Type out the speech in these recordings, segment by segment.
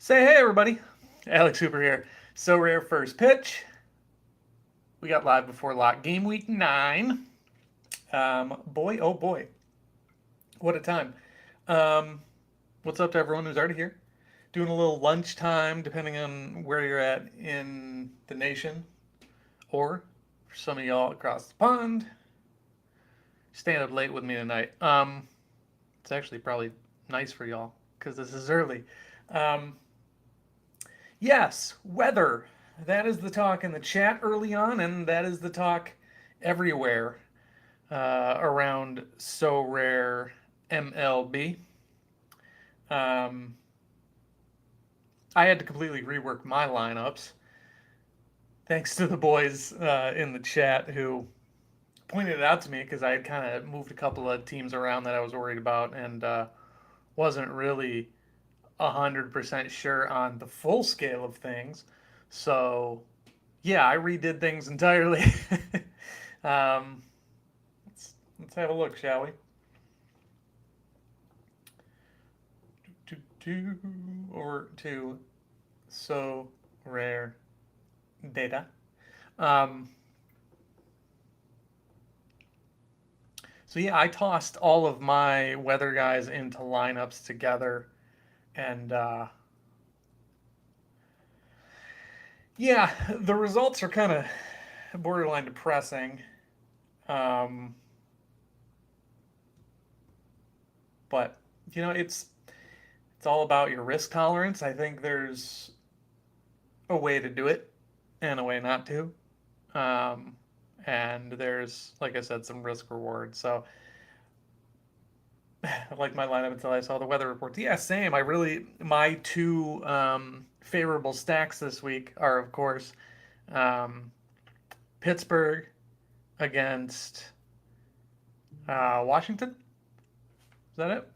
Say hey, everybody. Alex Hooper here. Sorare first pitch. We got live before lock. Game week 9. Boy, oh boy. What a time. Um, what's up to everyone who's already here? Doing a little lunchtime, depending on where you're at in the nation. Or, for some of y'all across the pond, staying up late with me tonight. It's actually probably nice for y'all, because this is early. Um, Yes, weather. That is the talk in the chat early on, and that is the talk everywhere around So Rare MLB. Um, I had to completely rework my lineups thanks to the boys in the chat who pointed it out to me because I had kind of moved a couple of teams around that I was worried about and wasn't really 100% sure on the full scale of things. So yeah, I redid things entirely. um, let's have a look, shall we? Over to So Rare Data. Um, so yeah, I tossed all of my weather guys into lineups together, and yeah, the results are kind of borderline depressing. Um, but it's all about your risk tolerance. I think there's a way to do it and a way not to. Um, and there's, like I said, some risk reward. So I like my lineup until I saw the weather reports. Yeah, same. My two favorable stacks this week are, of course, um, Pittsburgh against Washington. Is that it?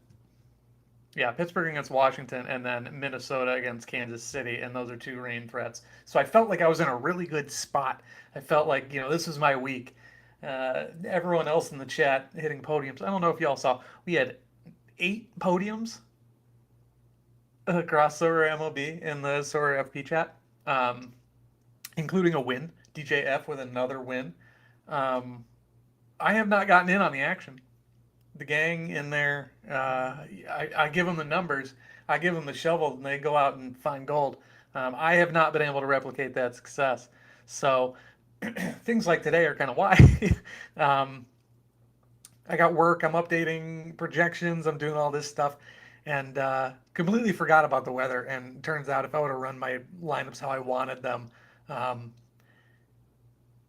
Yeah, Pittsburgh against Washington, and then Minnesota against Kansas City, and those are two rain threats. So I felt like I was in a really good spot. I felt like this was my week. Everyone else in the chat hitting podiums. I don't know if y'all saw. We had 8 podiums across Sorare MLB in the Sorare FP chat, um, including a win. DJF with another win. Um, I have not gotten in on the action. The gang in there, I give them the numbers, I give them the shovel, and they go out and find gold. I have not been able to replicate that success. So things like today are kind of why. um, I got work, I'm updating projections, I'm doing all this stuff, and completely forgot about the weather. And turns out if I would have run my lineups how I wanted them, um,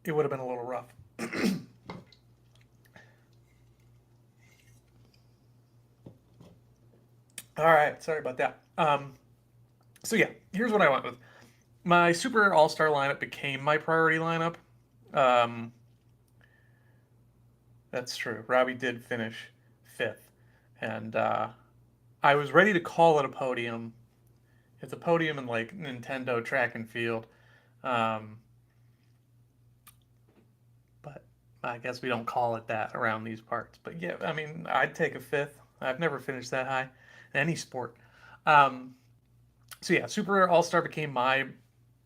it would have been a little rough. All right, sorry about that. So yeah, here's what I went with. My super all star lineup became my priority lineup. Um, that's true. Robbie did finish fifth, and I was ready to call it a podium. It's a podium in like Nintendo track and field, um, but I guess we don't call it that around these parts. But yeah, I mean, I'd take a fifth. I've never finished that high in any sport. Um, so yeah, Super All Star became my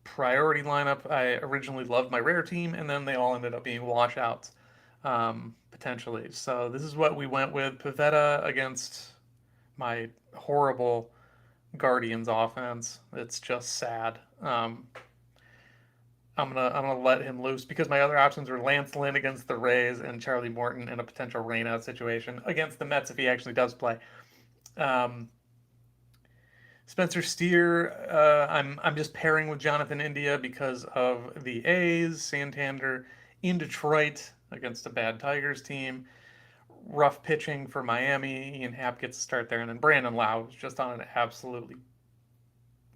priority lineup. I originally loved my rare team, and then they all ended up being washouts, potentially. So this is what we went with: Pavetta against my horrible Guardians offense. It's just sad. I'm gonna let him loose because my other options are Lance Lynn against the Rays and Charlie Morton in a potential rainout situation against the Mets if he actually does play. Um, Spencer Steer, I'm just pairing with Jonathan India because of the A's. Santander in Detroit against a bad Tigers team. Rough pitching for Miami. Ian Happ gets a start there, and then Brandon Lau is just on an absolutely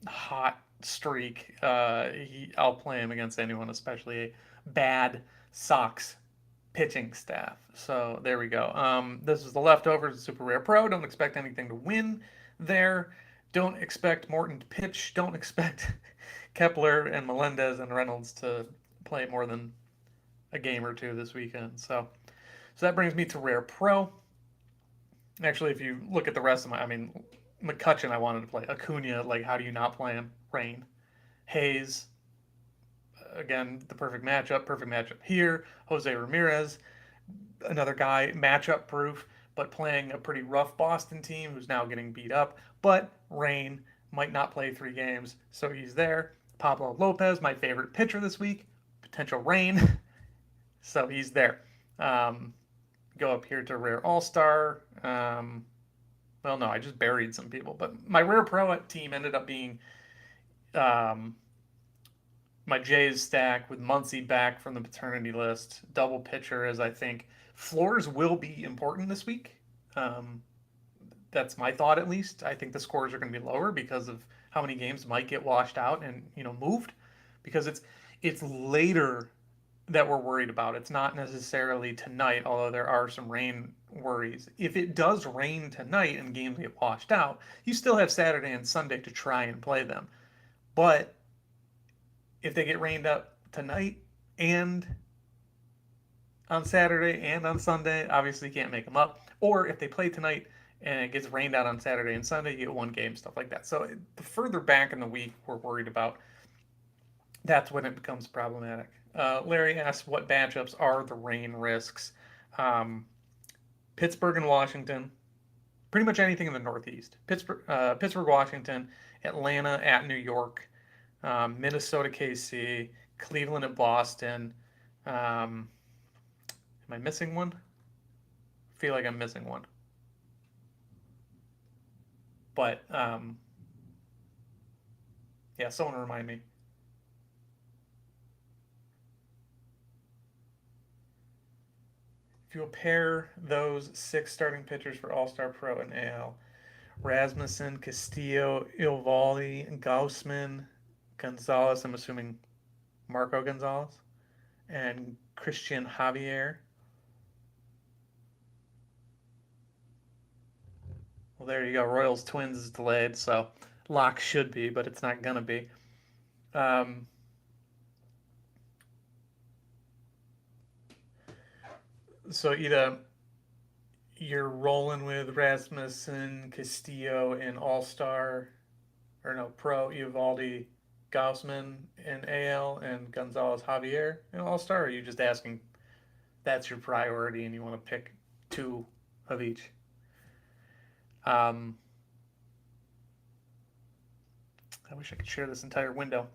hot streak. I'll play him against anyone, especially a bad Sox pitching staff. So there we go. This is the leftovers of Super Rare Pro. Don't expect anything to win there. Don't expect Morton to pitch. Don't expect Kepler and Melendez and Reynolds to play more than a game or two this weekend. So that brings me to Rare Pro. Actually, if you look at the rest of my, I mean, McCutcheon I wanted to play. Acuna, like, how do you not play him? Rain. Hayes, again, the perfect matchup here. Jose Ramirez, another guy, matchup proof, but playing a pretty rough Boston team who's now getting beat up. But Rain might not play 3 games, so he's there. Pablo Lopez, my favorite pitcher this week, potential Rain, so he's there. Um, Go up here to Rare All Star. Well, no, I just buried some people, but my Rare Pro team ended up being um, my Jays stack with Muncy back from the paternity list, double pitcher, as I think floors will be important this week. Um, that's my thought, at least. I think the scores are going to be lower because of how many games might get washed out and moved, because it's later that we're worried about. It's not necessarily tonight, although there are some rain worries. If it does rain tonight and games get washed out, you still have Saturday and Sunday to try and play them. But if they get rained up tonight and on Saturday and on Sunday, obviously you can't make them up. Or if they play tonight and it gets rained out on Saturday and Sunday, you get 1 game, stuff like that. So the further back in the week we're worried about, that's when it becomes problematic. Larry asks, what matchups are the rain risks? Um, Pittsburgh and Washington, pretty much anything in the Northeast. Pittsburgh, Washington, Atlanta at New York, Minnesota, KC, Cleveland at Boston. Am I missing one? I feel like I'm missing one. But yeah, someone remind me. If you pair those 6 starting pitchers for All Star Pro and AL, Rasmussen, Castillo, Ilvaldi, Gaussman, Gonzalez, I'm assuming Marco Gonzalez, and Christian Javier. Well, there you go. Royals Twins is delayed, so lock should be, but it's not going to be. Um, so either you're rolling with Rasmussen, Castillo, and All Star, or no, Pro, Evaldi, Gaussman in AL, and Gonzalez Javier in All Star, or are you just asking that's your priority and you want to pick 2 of each? Um, I wish I could share this entire window.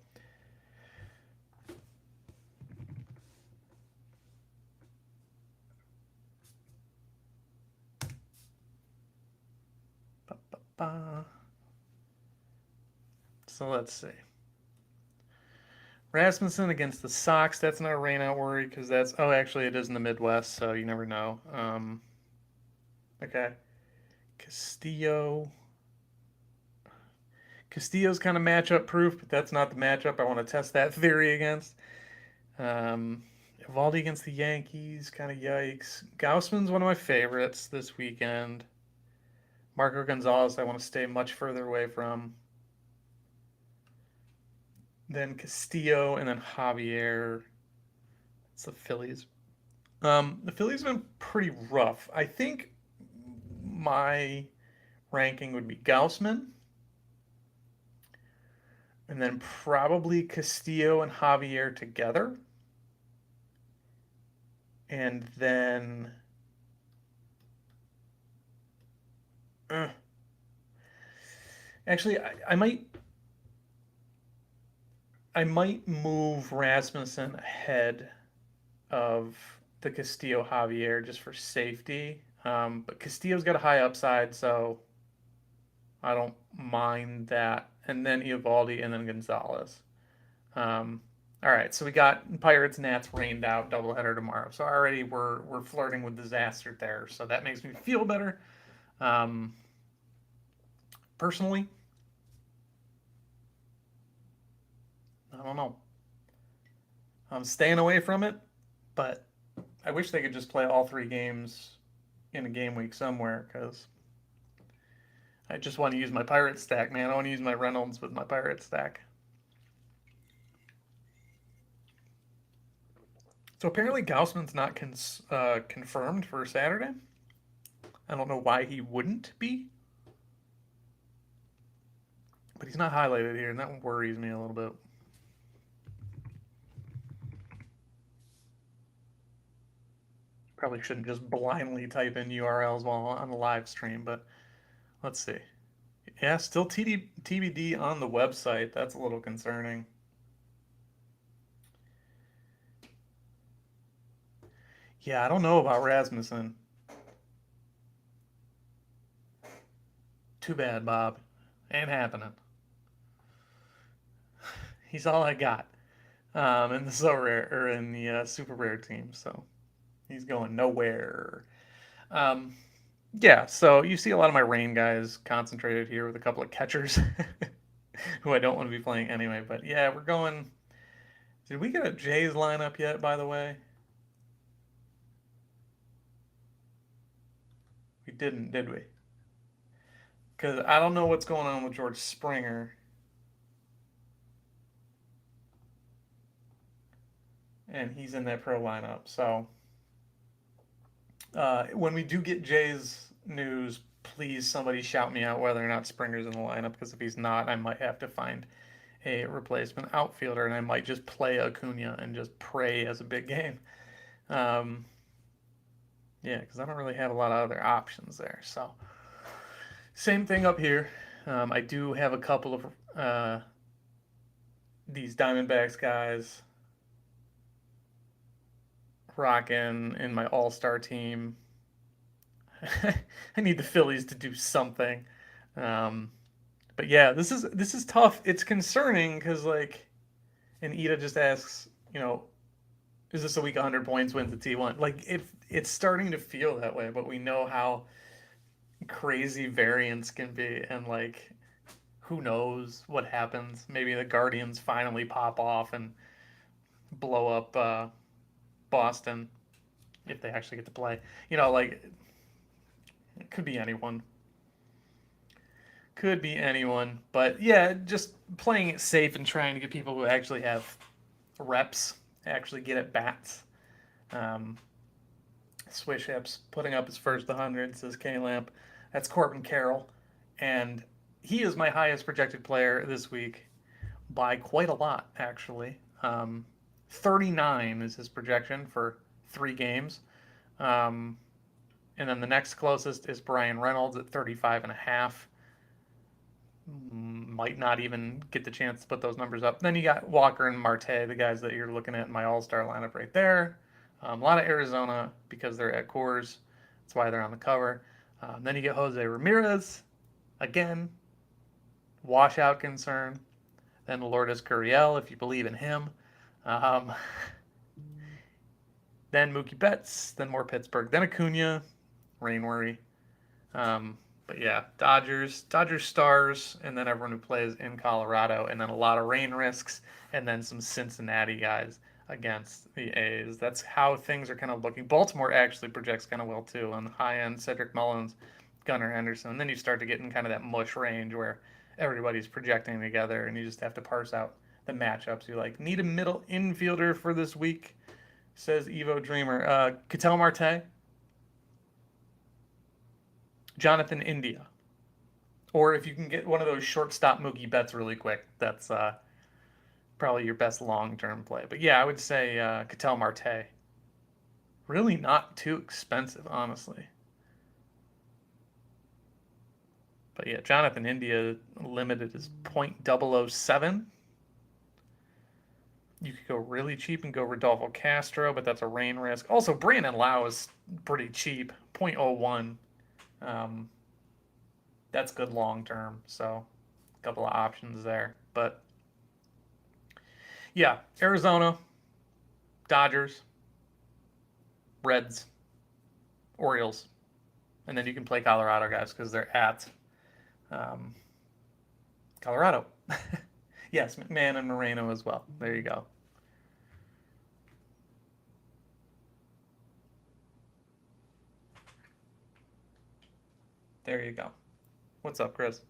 Ba-ba-ba. So let's see. Rasmussen against the Sox. That's not a rainout worry because that's. Oh, actually, it is in the Midwest, so you never know. Okay. Castillo. Castillo's kind of matchup proof, but that's not the matchup I want to test that theory against. Evaldi against the Yankees, kind of yikes. Gaussman's one of my favorites this weekend. Marco Gonzalez, I want to stay much further away from. Then Castillo, and then Javier. It's the Phillies. The Phillies have been pretty rough. I think my ranking would be Gaussman, and then probably Castillo and Javier together. And then actually I might move Rasmussen ahead of the Castillo Javier just for safety. But Castillo's got a high upside, so I don't mind that. And then Eovaldi and then Gonzalez. All right, so we got Pirates Nats rained out doubleheader tomorrow. So already we're flirting with disaster there. So that makes me feel better. Um, Personally, I don't know. I'm staying away from it, but I wish they could just play all 3 games in a game week somewhere because I just want to use my pirate stack, man. I want to use my Reynolds with my pirate stack. So apparently Gaussman's not confirmed for Saturday. I don't know why he wouldn't be. But he's not highlighted here, and that worries me a little bit. Probably shouldn't just blindly type in URLs while on the live stream, but let's see. Yeah, still TBD on the website. That's a little concerning. Yeah, I don't know about Rasmussen. Too bad, Bob. Ain't happening. He's all I got in the so rare or in the super rare team, so he's going nowhere. Um, yeah, so you see a lot of my rain guys concentrated here with a couple of catchers who I don't want to be playing anyway. But yeah, we're going. Did we get a Jays lineup yet? By the way, we didn't, did we? Because I don't know what's going on with George Springer, and he's in that pro lineup. So when we do get Jays news, please somebody shout me out whether or not Springer's in the lineup. Because if he's not, I might have to find a replacement outfielder, and I might just play Acuna and just pray as a big game. Um, yeah, because I don't really have a lot of other options there. So same thing up here. I do have a couple of these Diamondbacks guys rocking in my All Star team. I need the Phillies to do something. Um, but yeah, this is tough. It's concerning because like, and Ida just asks, is this a week 100 points wins the T1? Like, if it's starting to feel that way, but we know how crazy variance can be, and like, who knows what happens? Maybe the Guardians finally pop off and blow up Boston if they actually get to play. Like, it could be anyone. Could be anyone. But yeah, just playing it safe and trying to get people who actually have reps, actually get at bats. Um, Swish Hips putting up his first 100, says K Lamp. That's Corbin Carroll. And he is my highest projected player this week by quite a lot, actually. 39 is his projection for 3 games. Um, and then the next closest is Brian Reynolds at 35 and a half. Might not even get the chance to put those numbers up. Then you got Walker and Marte, the guys that you're looking at in my all-star lineup right there. A lot of Arizona because they're at Coors. That's why they're on the cover. Then you get Jose Ramirez, again, washout concern. Then Lourdes Gurriel, if you believe in him. Um, then Mookie Betts. Then more Pittsburgh. Then Acuna, rain worry. But yeah, Dodgers Stars, and then everyone who plays in Colorado, and then a lot of rain risks, and then some Cincinnati guys against the A's. That's how things are kind of looking. Baltimore actually projects kind of well too on the high end. Cedric Mullins, Gunnar Henderson. And then you start to get in kind of that mush range where everybody's projecting together, and you just have to parse out the matchups. You like need a middle infielder for this week, says Evo Dreamer. Ketel Marte, Jonathan India. Or if you can get one of those shortstop Mookie Betts really quick, that's probably your best long-term play. But yeah, I would say Ketel Marte. Really not too expensive, honestly. But yeah, Jonathan India limited is .007. You could go really cheap and go Rodolfo Castro, but that's a rain risk. Also, Brandon Lau is pretty cheap, .01. Um, that's good long term. So, a couple of options there. But yeah, Arizona, Dodgers, Reds, Orioles, and then you can play Colorado guys because they're at um, Colorado. Yes, McMahon and Moreno as well. There you go. There you go. What's up, Chris?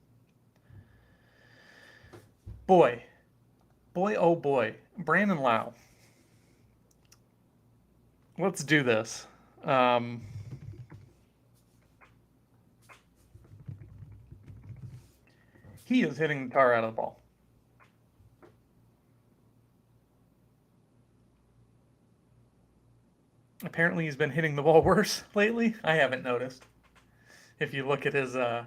Boy, oh boy, Brandon Lau. Let's do this. Um, He is hitting the tar out of the ball. Apparently, he's been hitting the ball worse lately. I haven't noticed. If you look at his if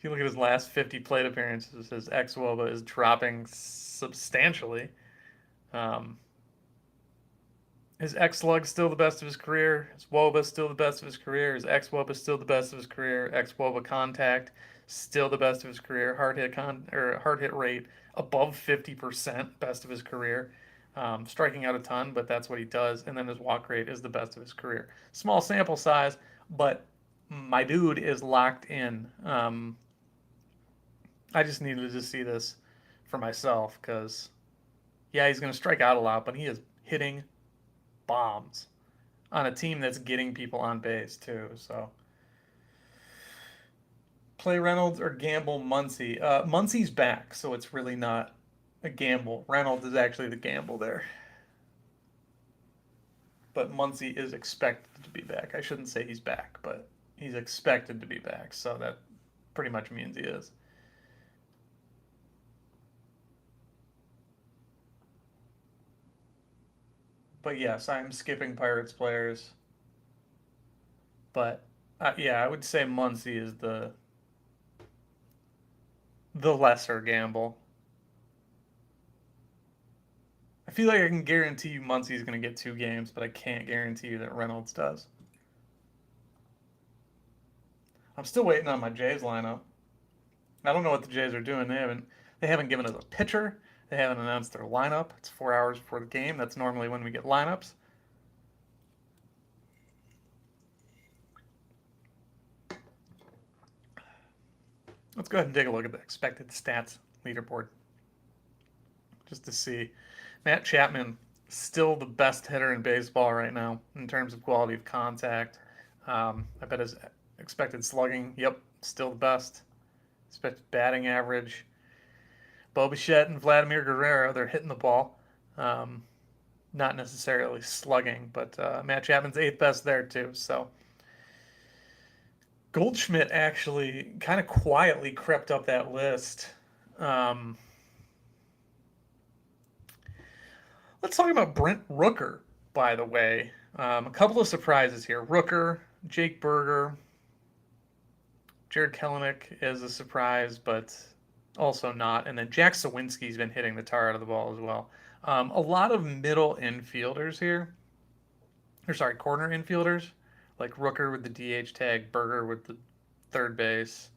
you look at his last 50 plate appearances, his xwOBA is dropping substantially. Um, his xSlug still the best of his career. His wOBA still the best of his career. His xwOBA still the best of his career. xwOBA contact still the best of his career. Hard hit rate above 50%, best of his career. Striking out a ton, but that's what he does. And then his walk rate is the best of his career. Small sample size, but my dude is locked in. I just needed to see this for myself because, yeah, he's going to strike out a lot, but he is hitting bombs on a team that's getting people on base too. So, play Reynolds or gamble Muncy. Muncy's back, so it's really not a gamble. Reynolds is actually the gamble there. But Muncy is expected to be back. I shouldn't say he's back, but he's expected to be back, so that pretty much means he is. But yes, I'm skipping Pirates players. But yeah, I would say Muncy is the lesser gamble. I feel like I can guarantee you Muncy's going to get 2 games, but I can't guarantee you that Reynolds does. I'm still waiting on my Jays lineup. I don't know what the Jays are doing. They haven't given us a pitcher. They haven't announced their lineup. It's 4 hours before the game. That's normally when we get lineups. Let's go ahead and take a look at the expected stats leaderboard just to see. Matt Chapman, still the best hitter in baseball right now in terms of quality of contact. I bet his expected slugging, yep, still the best. Expected batting average. Bo Bichette and Vladimir Guerrero, they're hitting the ball. Not necessarily slugging, but Matt Chapman's 8th best there too. So Goldschmidt actually kind of quietly crept up that list. Um, let's talk about Brent Rooker, by the way. A couple of surprises here. Rooker, Jake Berger, Jared Kelenic is a surprise, but also not. And then Jack Sawinski's been hitting the tar out of the ball as well. A lot of middle infielders here. Or sorry, corner infielders. Like Rooker with the DH tag, Berger with the third base.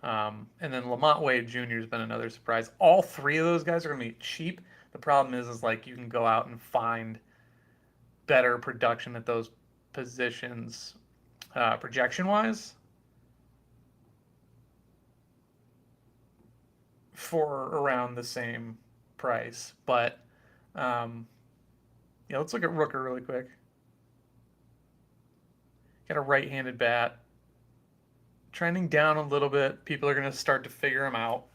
And then Lamont Wade Jr. has been another surprise. All 3 of those guys are going to be cheap. The problem is like you can go out and find better production at those positions projection wise for around the same price. But yeah, let's look at Rooker really quick. Got a right-handed bat. Trending down a little bit. People are going to start to figure him out.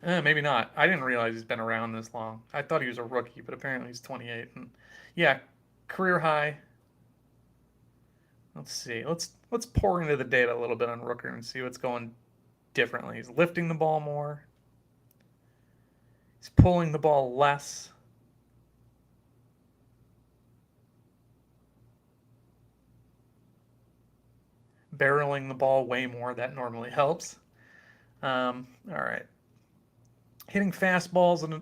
Maybe not. I didn't realize he's been around this long. I thought he was a rookie, but apparently he's 28. And yeah, career high. Let's see. Let's pour into the data a little bit on Rooker and see what's going differently. He's lifting the ball more. He's pulling the ball less. Barreling the ball way more. That normally helps. All right. Hitting fastballs in a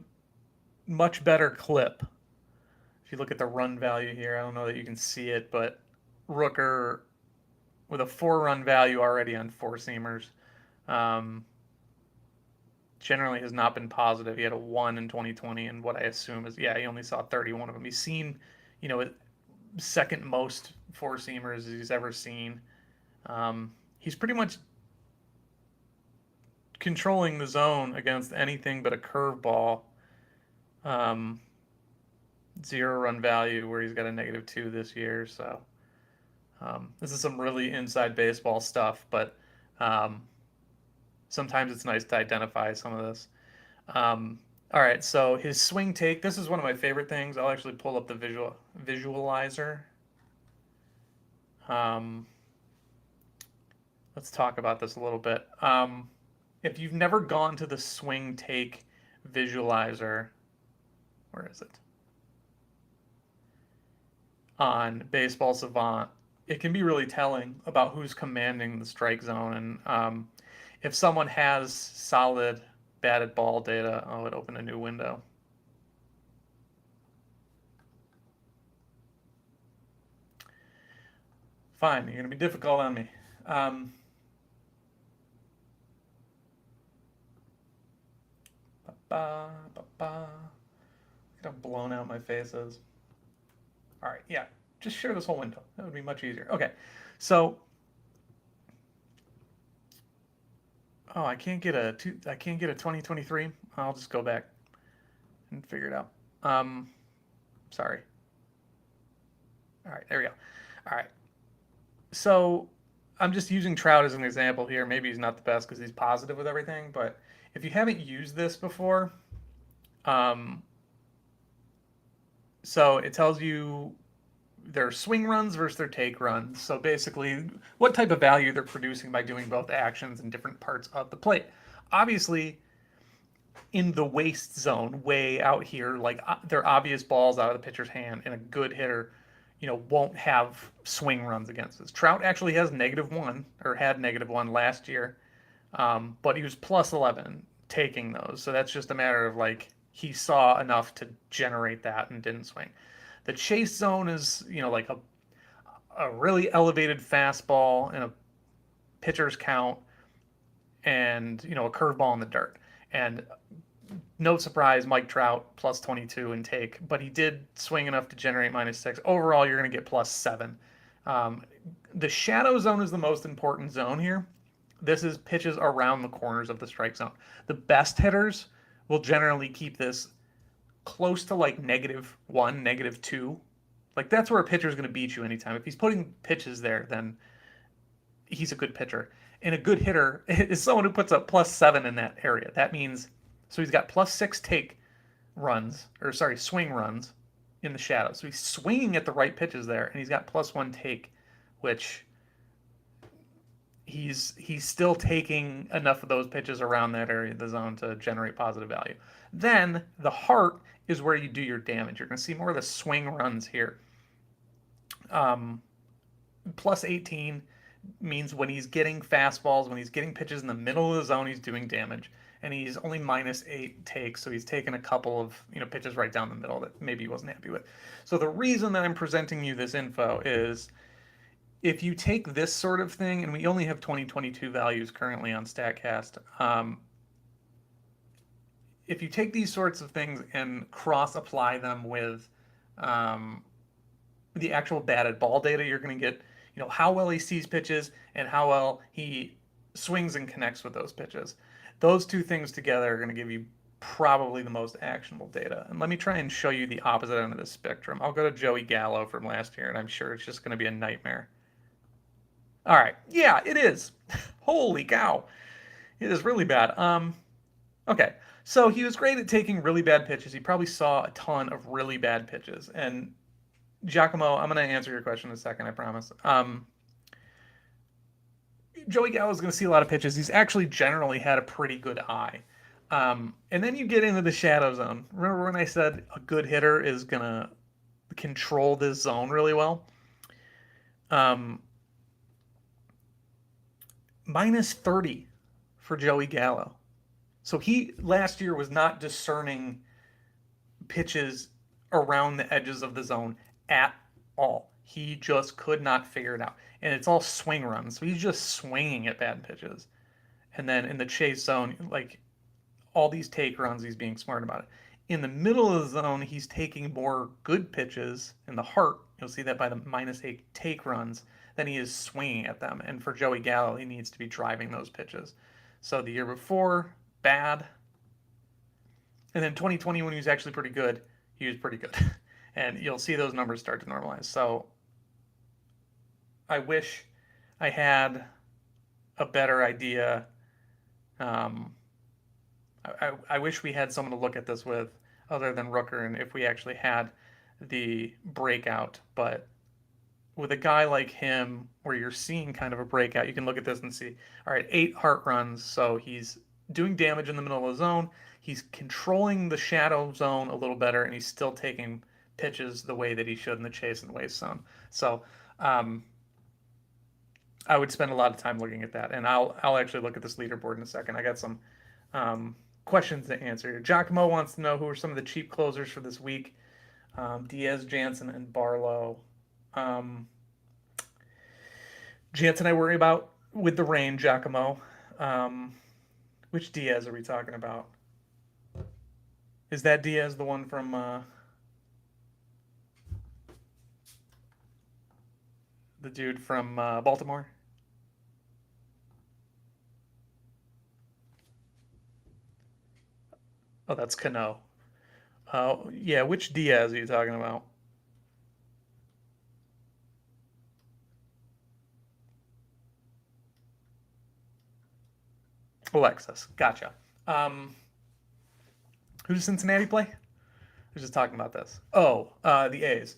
much better clip. If you look at the run value here, I don't know that you can see it, but Rooker with a 4-run value already on 4-seamers. Generally has not been positive. He had a 1 in 2020, and what I assume is, yeah, he only saw 31 of them. He's seen, second most 4-seamers he's ever seen. He's pretty much controlling the zone against anything but a curveball. 0-run value where he's got a -2 this year. So this is some really inside baseball stuff, but sometimes it's nice to identify some of this. All right, so his swing take. This is one of my favorite things. I'll actually pull up the visualizer. Let's talk about this a little bit. If you've never gone to the swing take visualizer, where is it? On Baseball Savant, it can be really telling about who's commanding the strike zone. And if someone has solid batted ball data, oh, it opened a new window. Fine, you're going to be difficult on me. Ba, ba, ba. Look at how blown out my face is. All right, yeah, just share this whole window. That would be much easier. Okay, so oh, I can't get a 2023. I'll just go back and figure it out. Sorry. All right, there we go. All right, so I'm just using Trout as an example here. Maybe he's not the best because he's positive with everything, but if you haven't used this before, um, so it tells you their swing runs versus their take runs. So basically, what type of value they're producing by doing both actions in different parts of the plate. Obviously, in the waste zone, way out here, like they're obvious balls out of the pitcher's hand, and a good hitter, won't have swing runs against us. Trout actually has -1 or had -1 last year, but he was +11 taking those. So that's just a matter of like he saw enough to generate that and didn't swing. The chase zone is, like a really elevated fastball and a pitcher's count and, a curveball in the dirt. And no surprise, Mike Trout +22 in take, but he did swing enough to generate -6. Overall, you're going to get +7. Um, the shadow zone is the most important zone here. This is pitches around the corners of the strike zone. The best hitters will generally keep this close to like -1, -2. Like that's where a pitcher is going to beat you anytime. If he's putting pitches there, then he's a good pitcher. And a good hitter is someone who puts up +7 in that area. That means so he's got +6 take runs, or sorry, swing runs in the shadow. So he's swinging at the right pitches there, and he's got +1 take, which he's still taking enough of those pitches around that area of the zone to generate positive value. Then the heart is where you do your damage. You're going to see more of the swing runs here. +18 means when he's getting fastballs, when he's getting pitches in the middle of the zone, he's doing damage. And he's only -8 takes, so he's taken a couple of pitches right down the middle that maybe he wasn't happy with. So the reason that I'm presenting you this info is if you take this sort of thing, and we only have 2022 values currently on StatCast, if you take these sorts of things and cross apply them with the actual batted ball data, you're going to get how well he sees pitches and how well he swings and connects with those pitches. Those two things together are going to give you probably the most actionable data. And let me try and show you the opposite end of the spectrum. I'll go to Joey Gallo from last year, and I'm sure it's just going to be a nightmare. All right. Yeah, it is. Holy cow. It is really bad. Okay. So he was great at taking really bad pitches. He probably saw a ton of really bad pitches. And Giacomo, I'm going to answer your question in a second, I promise. Joey Gallo is going to see a lot of pitches. He's actually generally had a pretty good eye. And then you get into the shadow zone. Remember when I said a good hitter is going to control this zone really well? -30 for Joey Gallo. So he last year was not discerning pitches around the edges of the zone at all. He just could not figure it out. And it's all swing runs. So he's just swinging at bad pitches. And then in the chase zone, like all these take runs, he's being smart about it. In the middle of the zone, he's taking more good pitches in the heart. You'll see that by the -8 take runs than he is swinging at them. And for Joey Gallo, he needs to be driving those pitches. So the year before, bad. And then 2020, when he was actually pretty good, he was pretty good. And you'll see those numbers start to normalize. So I wish I had a better idea. I wish we had someone to look at this with other than Rooker, and if we actually had the breakout, but with a guy like him, where you're seeing kind of a breakout, you can look at this and see, all right, 8 heart runs, so he's doing damage in the middle of the zone. He's controlling the shadow zone a little better, and he's still taking pitches the way that he should in the chase and waste zone. So um, I would spend a lot of time looking at that, and I'll actually look at this leaderboard in a second. I got some um, questions to answer. Giacomo wants to know who are some of the cheap closers for this week. Diaz, Jansen, and Barlow. Um, Jansen, I worry about with the rain. Giacomo. Um, which Diaz are we talking about? Is that Diaz the one from the dude from Baltimore? Oh, that's Cano. Yeah, which Diaz are you talking about? Alexis. Gotcha. Um, who does Cincinnati play? We're just talking about this. Oh, the A's.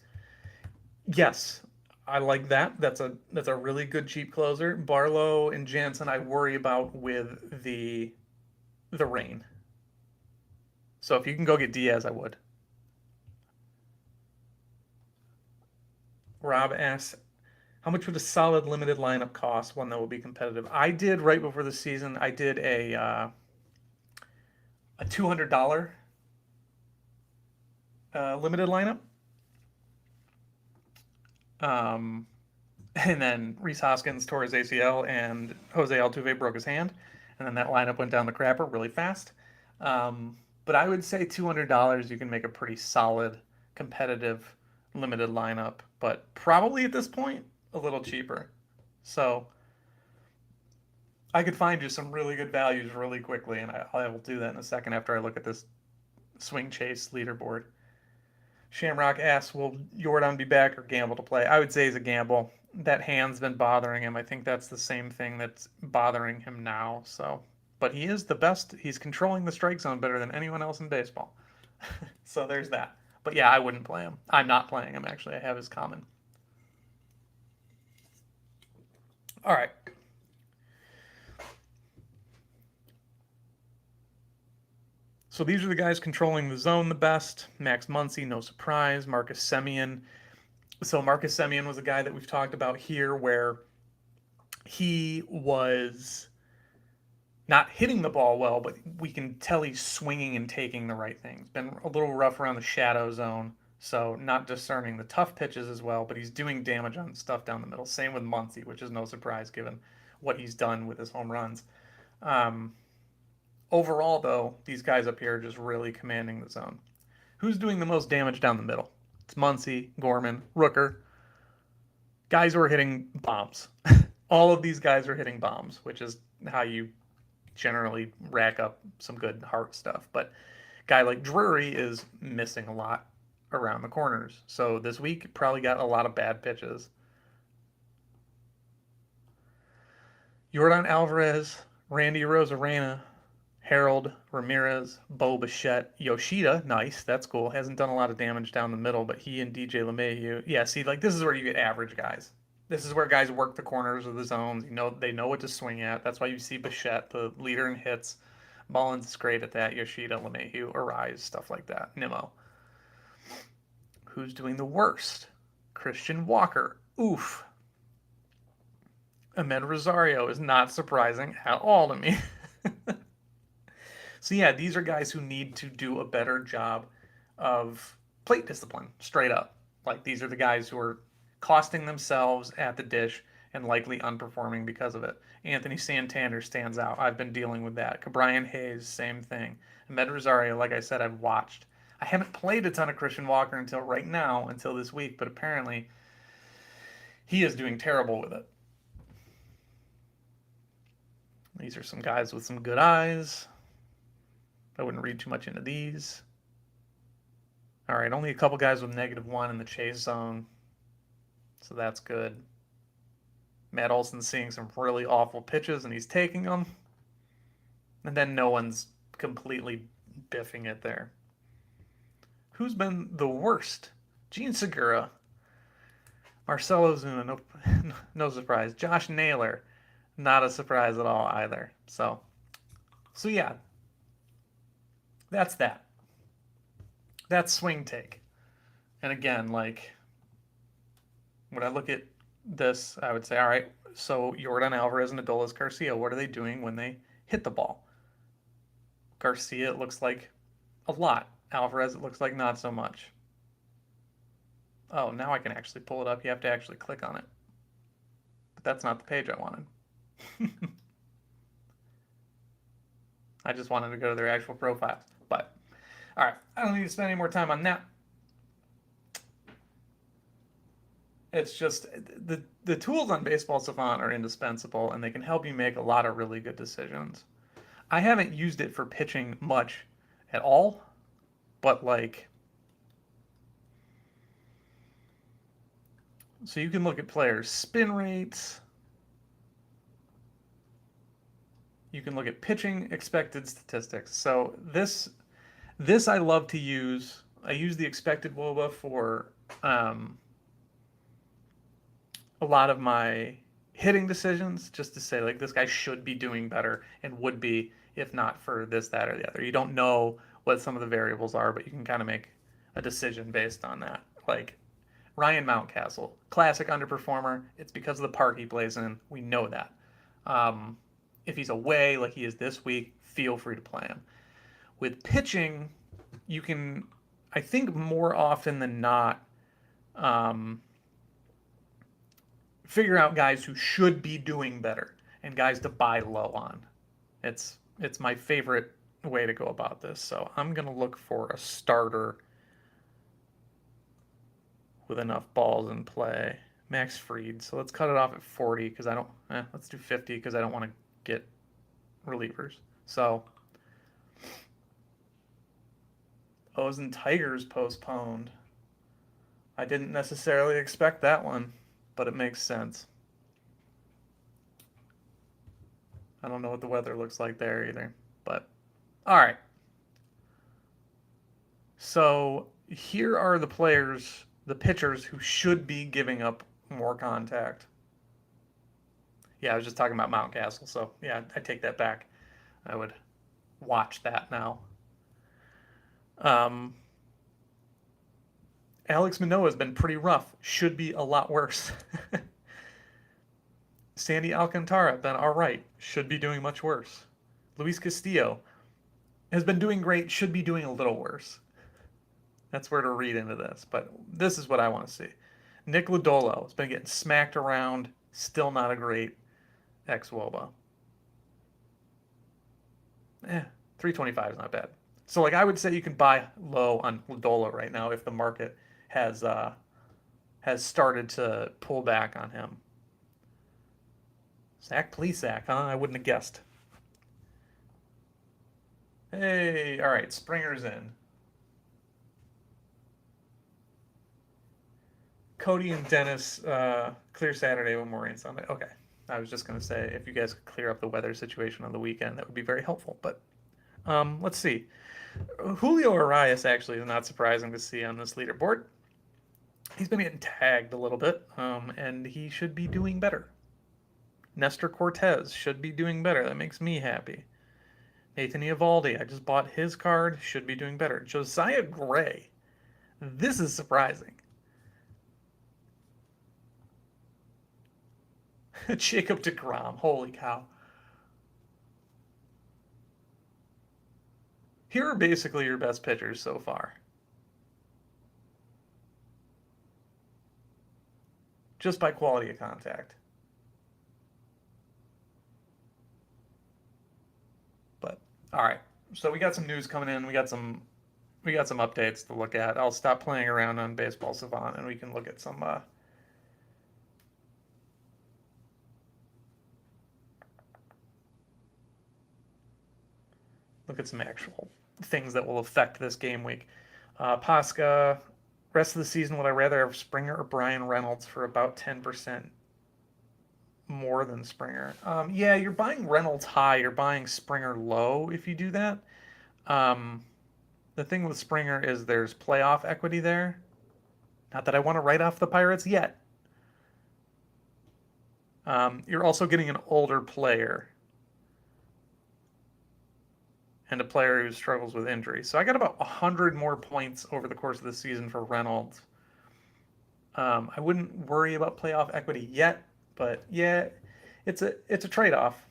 Yes, I like that. That's a really good cheap closer. Barlow and Jansen, I worry about with the rain. So if you can go get Diaz, I would. Rob asks, how much would a solid limited lineup cost? One that will be competitive. I did right before the season. I did a $200 limited lineup. Um, and then Reese Hoskins tore his ACL, and Jose Altuve broke his hand, and then that lineup went down the crapper really fast. But I would say $200 you can make a pretty solid, competitive, limited lineup, but probably at this point a little cheaper. So I could find you some really good values really quickly, and I will do that in a second after I look at this swing chase leaderboard. Shamrock asks, will Jordan be back or gamble to play? I would say he's a gamble. That hand's been bothering him. I think that's the same thing that's bothering him now. So, but he is the best. He's controlling the strike zone better than anyone else in baseball. So there's that. But yeah, I wouldn't play him. I'm not playing him actually. I have his common. All right. So these are the guys controlling the zone the best. Max Muncy, no surprise. Marcus Semien. So Marcus Semien was a guy that we've talked about here where he was not hitting the ball well, but we can tell he's swinging and taking the right things. Been a little rough around the shadow zone, so not discerning the tough pitches as well, but he's doing damage on stuff down the middle. Same with Muncy, which is no surprise given what he's done with his home runs. Um, Overall, though, these guys up here are just really commanding the zone. Who's doing the most damage down the middle? It's Muncy, Gorman, Rooker. Guys who are hitting bombs. All of these guys are hitting bombs, which is how you generally rack up some good heart stuff. But a guy like Drury is missing a lot around the corners. So this week probably got a lot of bad pitches. Jordan Alvarez, Randy Rosarena, Harold Ramirez, Bo Bichette, Yoshida, nice, that's cool. Hasn't done a lot of damage down the middle, but he and DJ LeMahieu, yeah, see, like this is where you get average guys. This is where guys work the corners of the zones. You know, they know what to swing at. That's why you see Bichette, the leader in hits. Mullins is great at that. Yoshida, LeMahieu, Arise, stuff like that. Nimmo. Who's doing the worst? Christian Walker. Oof. Ahmed Rosario is not surprising at all to me. So yeah, these are guys who need to do a better job of plate discipline, straight up. Like these are the guys who are costing themselves at the dish and likely unperforming because of it. Anthony Santander stands out. I've been dealing with that. Cabrian Hayes, same thing. Ahmed Rosario, like I said, I've watched. I haven't played a ton of Christian Walker until right now, until this week, but apparently he is doing terrible with it. These are some guys with some good eyes. I wouldn't read too much into these. All right, only a couple guys with -1 in the chase zone. So that's good. Matt Olson's seeing some really awful pitches and he's taking them. And then no one's completely biffing it there. Who's been the worst? Gene Segura. Marcelo Ozuna, no, no surprise. Josh Naylor, not a surprise at all either. So yeah, that's that. That's swing take. And again, like when I look at this, I would say, all right, so Jordan Alvarez and Adolis Garcia, what are they doing when they hit the ball? Garcia, it looks like a lot. Alvarez, it looks like not so much. Oh, now I can actually pull it up. You have to actually click on it. But that's not the page I wanted. I just wanted to go to their actual profiles. But, all right, I don't need to spend any more time on that. It's just the tools on Baseball Savant are indispensable, and they can help you make a lot of really good decisions. I haven't used it for pitching much at all, but like, so you can look at players' spin rates. You can look at pitching expected statistics. So this I love to use. I use the expected WOBA for um, a lot of my hitting decisions, just to say like this guy should be doing better and would be if not for this, that, or the other. You don't know what some of the variables are, but you can kind of make a decision based on that. Like Ryan Mountcastle, classic underperformer. It's because of the park he plays in. We know that. Um, if he's away, like he is this week, feel free to play him. With pitching, you can, I think, more often than not, um, figure out guys who should be doing better and guys to buy low on. It's my favorite way to go about this. So I'm gonna look for a starter with enough balls in play. Max Fried. So let's cut it off at 40 because I don't. Let's do 50 because I don't want to get relievers. So O's and Tigers postponed. I didn't necessarily expect that one, but it makes sense. I don't know what the weather looks like there either. But all right. So here are the players, the pitchers who should be giving up more contact. Yeah, I was just talking about Mountcastle. So yeah, I take that back. I would watch that now. Um, Alex Manoah has been pretty rough. Should be a lot worse. Sandy Alcantara, been all right. Should be doing much worse. Luis Castillo has been doing great. Should be doing a little worse. That's where to read into this. But this is what I want to see. Nick Lodolo has been getting smacked around. Still not a great ex-Woba. 325 is not bad. So like I would say you can buy low on Lodolo right now if the market has started to pull back on him. Zach Plesac, huh? I wouldn't have guessed. Hey, all right, Springer's in. Cody and Dennis clear Saturday with Maureen Sunday. Okay. I was just going to say if you guys could clear up the weather situation on the weekend, that would be very helpful. But let's see. Julio Arias actually is not surprising to see on this leaderboard. He's been getting tagged a little bit, and he should be doing better. Nestor Cortez should be doing better. That makes me happy. Nathan Eovaldi, I just bought his card, should be doing better. Josiah Gray, this is surprising. Jacob deGrom, holy cow. Here are basically your best pitchers so far. Just by quality of contact. But all right. So we got some news coming in. We got some updates to look at. I'll stop playing around on Baseball Savant and we can look at some actual things that will affect this game week. Pasca, rest of the season, would I rather have Springer or Brian Reynolds for about 10% more than Springer? Yeah, you're buying Reynolds high, you're buying Springer low if you do that. Um, the thing with Springer is there's playoff equity there. Not that I want to write off the Pirates yet, You're also getting an older player and a player who struggles with injury. So I got about 100 more points over the course of the season for Reynolds. I wouldn't worry about playoff equity yet, but yeah, it's a trade-off.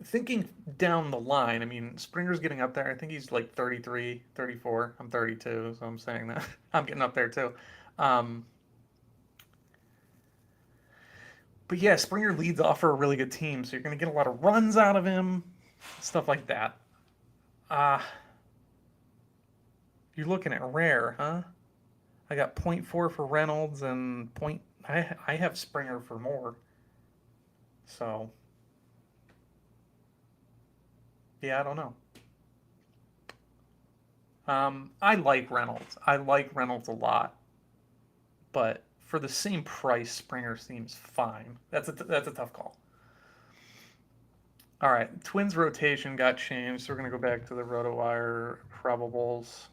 Thinking down the line, I mean, Springer's getting up there. I think he's like 33, 34. I'm 32, so I'm saying that. I'm getting up there too. Um, but yeah, Springer leads off for a really good team, so you're going to get a lot of runs out of him, stuff like that. Uh, you're looking at rare, huh? I got point 0.4 for Reynolds and point. I have Springer for more. So yeah, I don't know. I like Reynolds. I like Reynolds a lot, but for the same price, Springer seems fine. That's a tough call. All right, Twins rotation got changed, so we're gonna go back to the RotoWire probables.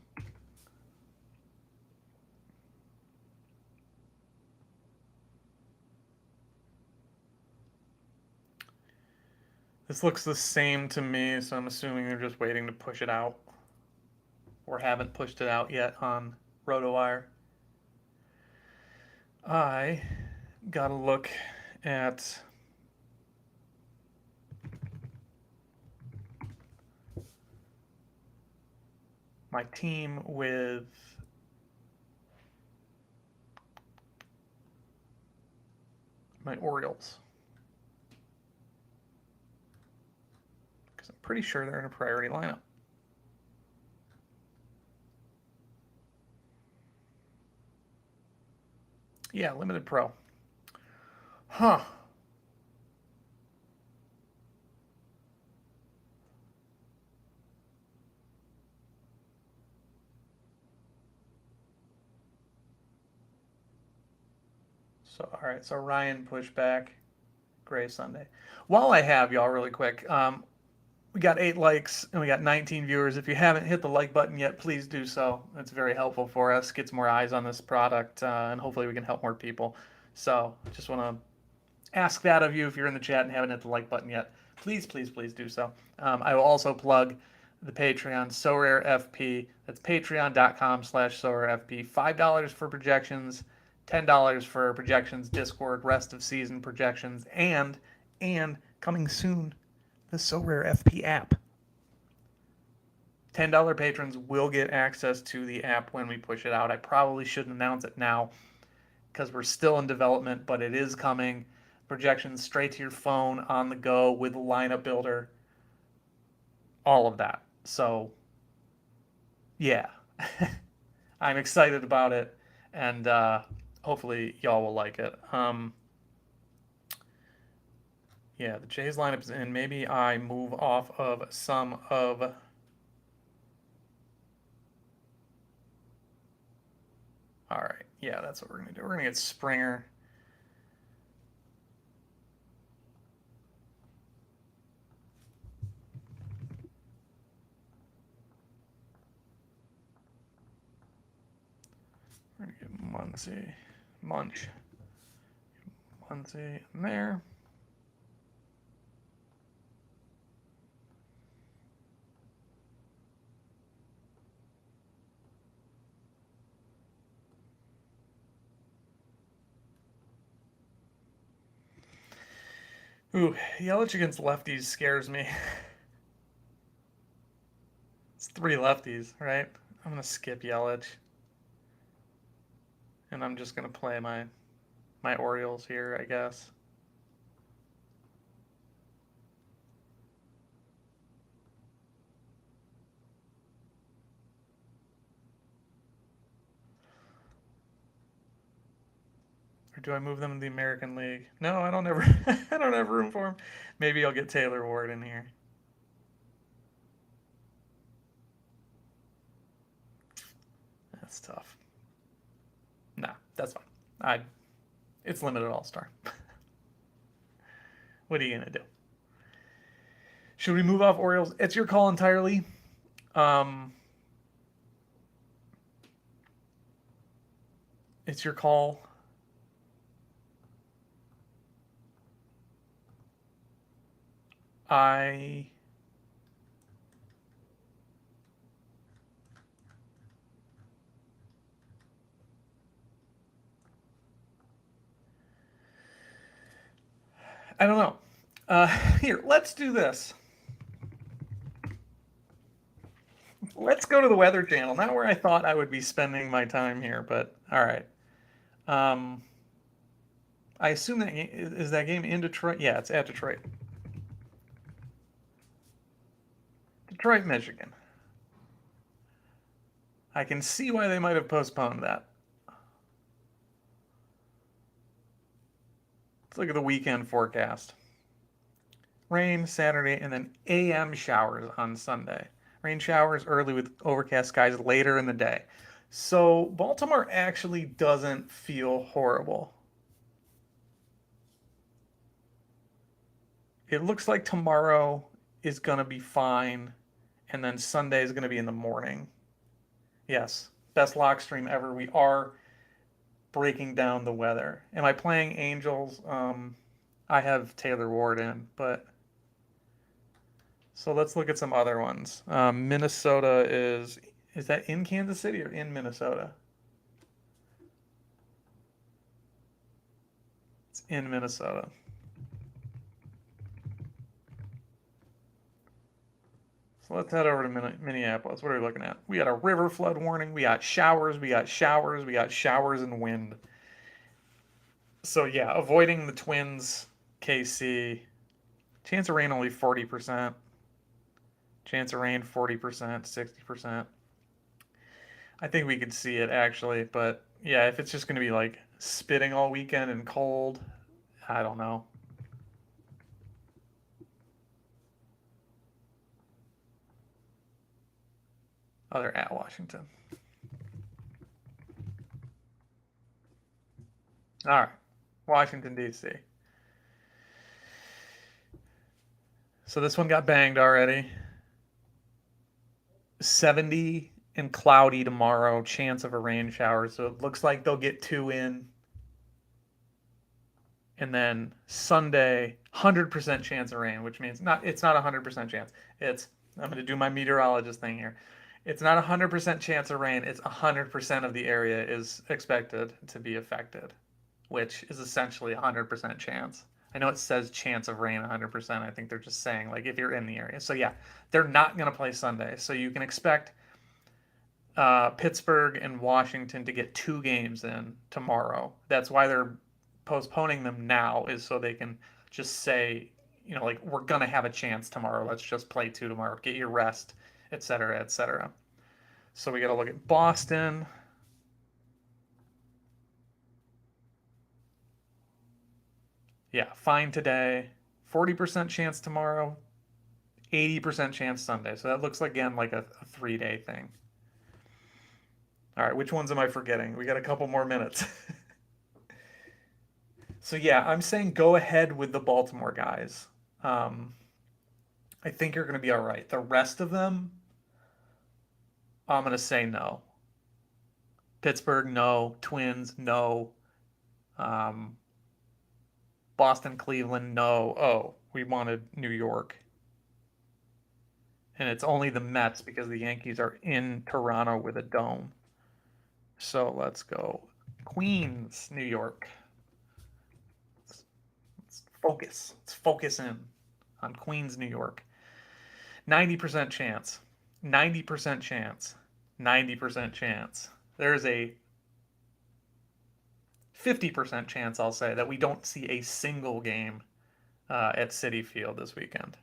This looks the same to me, so I'm assuming they're just waiting to push it out, or haven't pushed it out yet on RotoWire. I gotta look at my team with my Orioles, because I'm pretty sure they're in a priority lineup. Yeah, limited pro. Huh. So, all right. So Ryan pushback, Gray Sunday. While I have y'all, really quick, we got 8 likes and we got 19 viewers. If you haven't hit the like button yet, please do so. It's very helpful for us, gets more eyes on this product, and hopefully we can help more people. So, just want to ask that of you if you're in the chat and haven't hit the like button yet. Please, please, please do so. I will also plug the Patreon, SoRareFP. That's patreon.com/SoRareFP. $5 for projections, $10 for projections, Discord, rest of season projections, and coming soon, the Sorare FP app. $10 patrons will get access to the app when we push it out. I probably shouldn't announce it now because we're still in development, but it is coming. Projections straight to your phone on the go with a lineup builder, all of that. So, yeah, I'm excited about it, and hopefully y'all will like it. Yeah, the Jays lineup is in. Maybe I move off of some of. All right, yeah, that's what we're gonna do. We're gonna get Springer. We're gonna get Muncy, Muncy in there. Ooh, Yelich against lefties scares me. It's 3 lefties, right? I'm gonna skip Yelich, and I'm just gonna play my Orioles here, I guess. Or do I move them in the American League? No, I don't ever. I don't have room for him. Maybe I'll get Taylor Ward in here. That's tough. Nah, that's fine. It's limited all star. What are you gonna do? Should we move off Orioles? It's your call entirely. Um, it's your call. I I don't know. Here, let's do this. Let's go to the Weather Channel. Not where I thought I would be spending my time here, but all right. Um, I assume that is that game in Detroit. Yeah, it's at Detroit. Detroit, Michigan. I can see why they might have postponed that. Let's look at the weekend forecast. Rain Saturday and then AM showers on Sunday. Rain showers early with overcast skies later in the day. So Baltimore actually doesn't feel horrible. It looks like tomorrow is going to be fine, and then Sunday is going to be in the morning. Yes, best lock stream ever. We are breaking down the weather. Am I playing Angels? I have Taylor Ward in, but so let's look at some other ones. Minnesota is that in Kansas City or in Minnesota? It's in Minnesota. So let's head over to Minneapolis. What are we looking at? We got a river flood warning. We got showers. We got showers. We got showers and wind. So yeah, avoiding the Twins, KC. Chance of rain only 40%. Chance of rain 40%, 60%. I think we could see it actually, but yeah, if it's just going to be like spitting all weekend and cold, I don't know. Oh, they're at Washington. All right, Washington, D.C. So this one got banged already. 70 and cloudy tomorrow, chance of a rain shower. So it looks like they'll get two in. And then Sunday, 100% chance of rain, which means it's not 100% chance. It's I'm going to do my meteorologist thing here. It's not 100% chance of rain. It's 100% of the area is expected to be affected, which is essentially 100% chance. I know it says chance of rain 100%. I think they're just saying like if you're in the area. So yeah, they're not going to play Sunday. So you can expect Pittsburgh and Washington to get two games in tomorrow. That's why they're postponing them now, is so they can just say, like we're gonna have a chance tomorrow. Let's just play two tomorrow. Get your rest, etc., etc. So we got to look at Boston. Yeah, fine today. 40% chance tomorrow. 80% chance Sunday. So that looks like, again like a 3-day thing. All right, which ones am I forgetting? We got a couple more minutes. So yeah, I'm saying go ahead with the Baltimore guys. Um, I think you're going to be all right. The rest of them, I'm going to say no. Pittsburgh, no. Twins, no. Um, Boston, Cleveland, no. Oh, we wanted New York. And it's only the Mets because the Yankees are in Toronto with a dome. So let's go. Queens, New York. Let's focus. Let's focus in on Queens, New York. 90% chance. 90% chance. 90% chance. There's a 50% chance, I'll say, that we don't see a single game at Citi Field this weekend.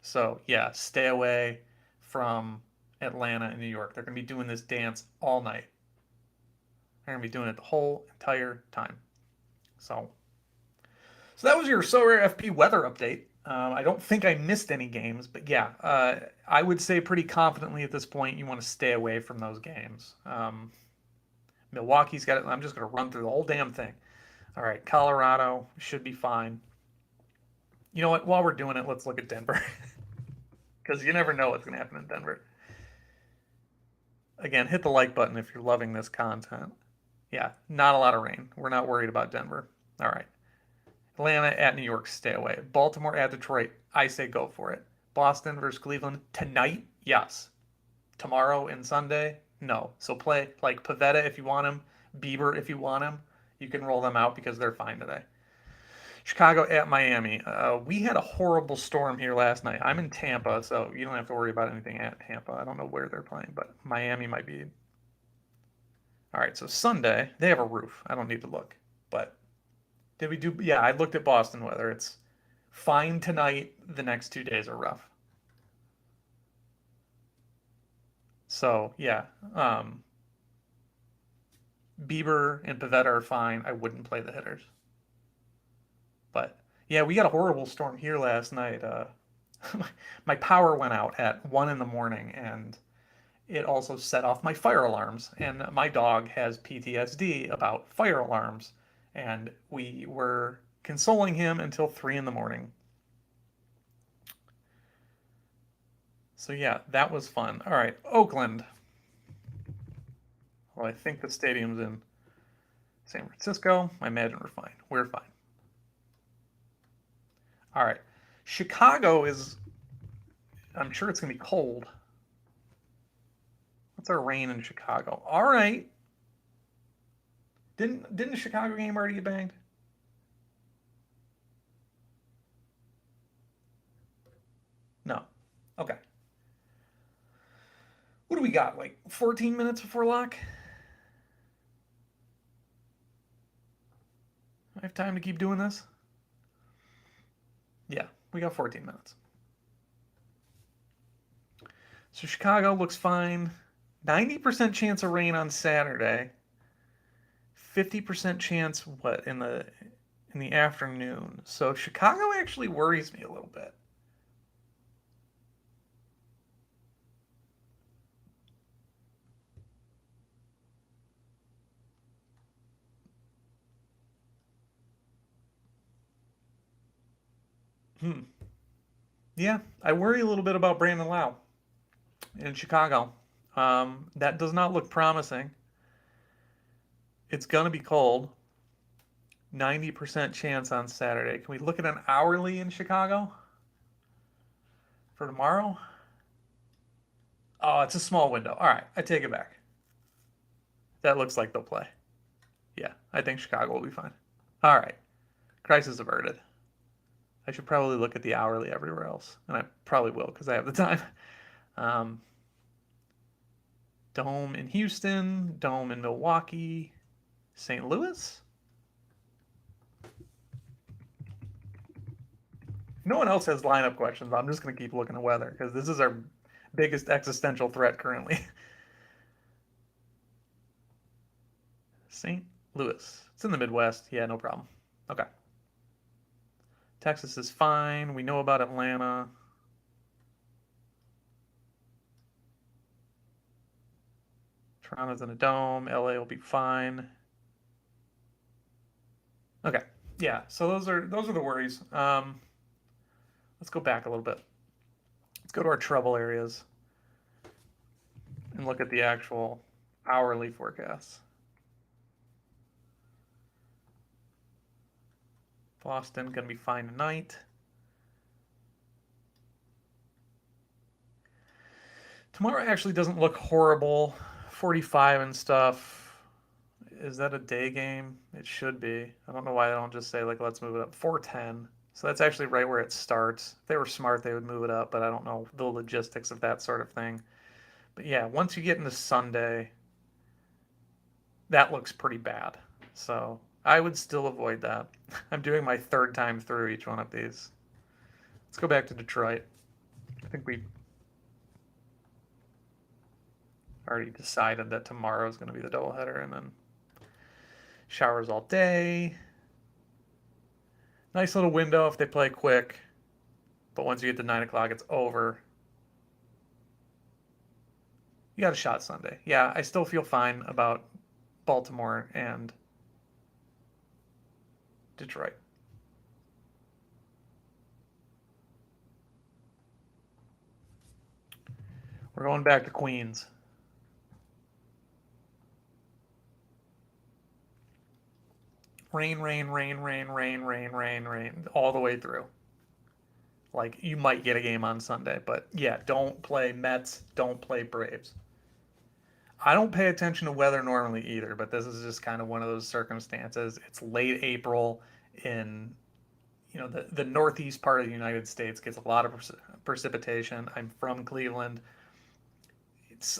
So, yeah, stay away from Atlanta and New York. They're going to be doing this dance all night. They're going to be doing it the whole entire time. So that was your Sorare FP weather update. I don't think I missed any games, but yeah, I would say pretty confidently at this point you want to stay away from those games. Milwaukee's got it. I'm just going to run through the whole damn thing. All right, Colorado should be fine. You know what? While we're doing it, let's look at Denver because you never know what's going to happen in Denver. Again, hit the like button if you're loving this content. Yeah, not a lot of rain. We're not worried about Denver. All right. Atlanta at New York, stay away. Baltimore at Detroit, I say go for it. Boston versus Cleveland tonight, yes. Tomorrow and Sunday, no. So play like Pavetta if you want him, Bieber if you want him. You can roll them out because they're fine today. Chicago at Miami. We had a horrible storm here last night. I'm in Tampa, so you don't have to worry about anything at Tampa. I don't know where they're playing, but Miami might be. All right, so Sunday, they have a roof. I don't need to look. But did we do? Yeah, I looked at Boston weather. It's fine tonight. The next 2 days are rough. So, yeah, Bieber and Pavetta are fine. I wouldn't play the hitters. But yeah, we got a horrible storm here last night. My power went out at 1 in the morning, and it also set off my fire alarms. And my dog has PTSD about fire alarms, and we were consoling him until 3 in the morning. So yeah, that was fun. All right, Oakland. Well, I think the stadium's in San Francisco. I imagine we're fine. We're fine. All right. Chicago is, I'm sure it's going to be cold. What's our rain in Chicago? All right. Didn't the Chicago game already get banged? No. Okay. What do we got? Like 14 minutes before lock? I have time to keep doing this? Yeah, we got 14 minutes. So Chicago looks fine. 90% chance of rain on Saturday. 50% chance what in the afternoon. So Chicago actually worries me a little bit. Hmm. Yeah, I worry a little bit about Brandon Lau in Chicago. That does not look promising. It's gonna be cold. 90% chance on Saturday. Can we look at an hourly in Chicago for tomorrow? Oh, it's a small window. All right, I take it back. That looks like they'll play. Yeah, I think Chicago will be fine. All right, crisis averted. I should probably look at the hourly everywhere else, and I probably will because I have the time. Um, Dome in Houston, Dome in Milwaukee, St. Louis. No one else has lineup questions. I'm just going to keep looking at weather because this is our biggest existential threat currently. St. Louis. It's in the Midwest. Yeah, no problem. Okay. Texas is fine. We know about Atlanta. Toronto's in a dome. LA will be fine. Okay. Yeah, so those are the worries. Let's go back a little bit. Let's go to our trouble areas and look at the actual hourly forecasts. Boston gonna be fine tonight. Tomorrow actually doesn't look horrible. 45 and stuff. Is that a day game? It should be. I don't know why they don't just say, like, let's move it up. 410. So that's actually right where it starts. If they were smart, they would move it up, but I don't know the logistics of that sort of thing. But yeah, once you get into Sunday, that looks pretty bad. So I would still avoid that. I'm doing my third time through each one of these. Let's go back to Detroit. I think we already decided that tomorrow is going to be the doubleheader, and then showers all day. Nice little window if they play quick, but once you get to 9 o'clock, it's over. You got a shot Sunday. Yeah, I still feel fine about Baltimore and Detroit. We're going back to Queens. Rain, rain, rain, rain, rain, rain, rain, rain, all the way through. Like, you might get a game on Sunday, but yeah, don't play Mets, don't play Braves. I don't pay attention to weather normally either, but this is just kind of one of those circumstances. It's late April in, the northeast part of the United States gets a lot of precipitation. I'm from Cleveland.